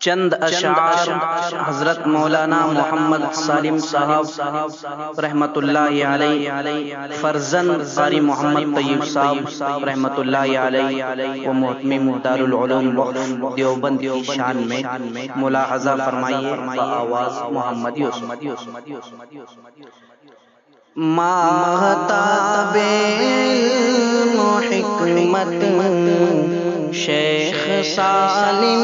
چند اشعار حضرت مولانا محمد سالم صاحب رحمت اللہ علیہ، فرزند قاری محمد طیب صاحب رحمت اللہ علیہ و محتمم دارالعلوم وقف دیوبند کی شان میں ملاحظہ فرمائیے بآواز محمدی. ماہتاب علم و حکمت شیخ سالم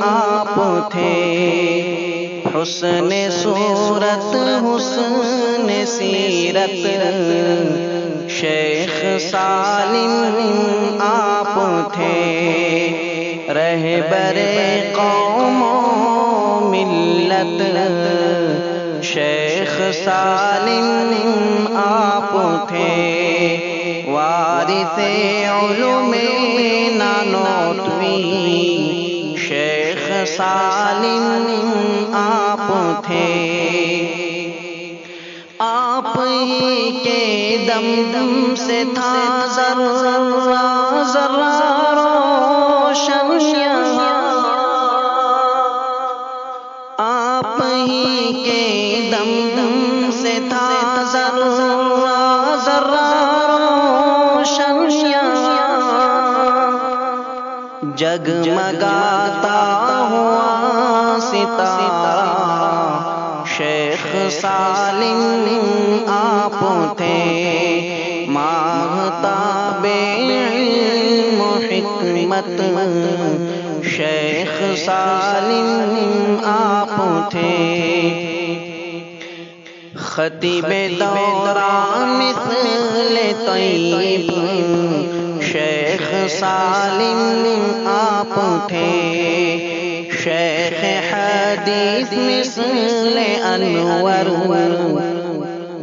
آپ تھے، حسن صورت حسن سیرت شیخ سالم آپ تھے، رہبر قوم و ملت شیخ سالم آپ تھے، وارث علوم نانوتوی شیخ سالم آپ تھے، آپ ہی کے دم سے تھا ذرہ ذرہ روشن، آپ ہی کے دم سے تھا ذرہ ذرہ روشن، جگمگاتا ہوا ستارہ شیخ سالم آپ تھے، ماہتاب علم و حکمت شیخ سالم آپ تھے، خطیب دوران مثل طیب شیخ سالم آپ تھے، شیخ حدیث مثل انور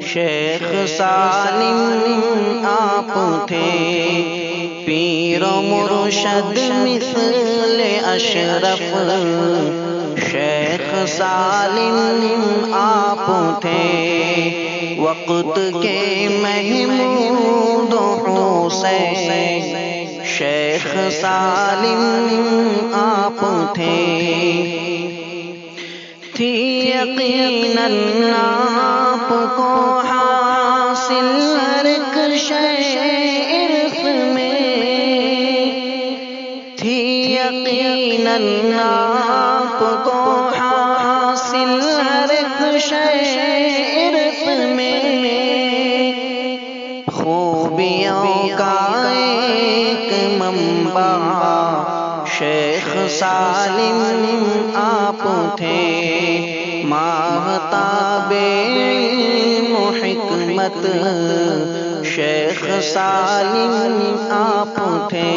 شیخ سالم آپ تھے، پیر و مرشد مثل اشرف شیخ سالم آپ تھے، وقت کے محمود حسین شیخ سالم آپ تھے، تھی یقیناً آپ کو حاصل ہر ایک شے عرف میں، تھی یقیناً آپ کو حاصل ہر ایک شے عرف میں، خوبیوں کا ایک منبع شیخ سالم آپ تھے، ماہتاب علم و حکمت شیخ سالم آپ تھے،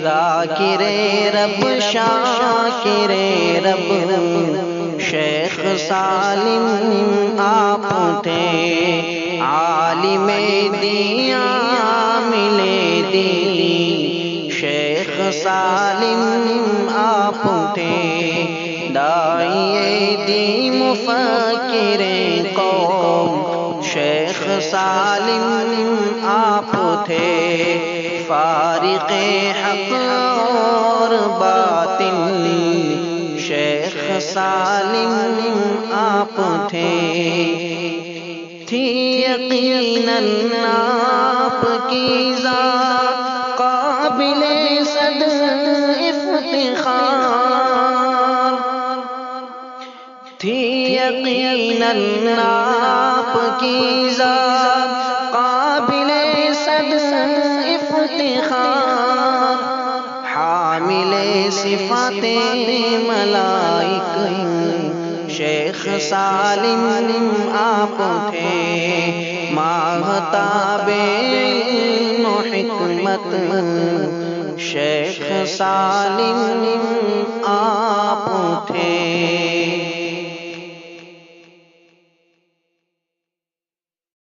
ذاکر رب شاکر رب شیخ سالم آپ تھے، عالم دین عامل دین شیخ سالم آپ تھے، داعی دین مفکر قوم شیخ سالم آپ تھے، فارق حق اور باطن شیخ سالم آپ تھے، تھی یقیناً آپ کی ذات قابل صد افتخار، تھی یقیناً آپ کی ذات قابل صد افتخار، حامل صفات ملائک شیخ سالم آپ تھے، ماہتاب علم و حکمت شیخ سالم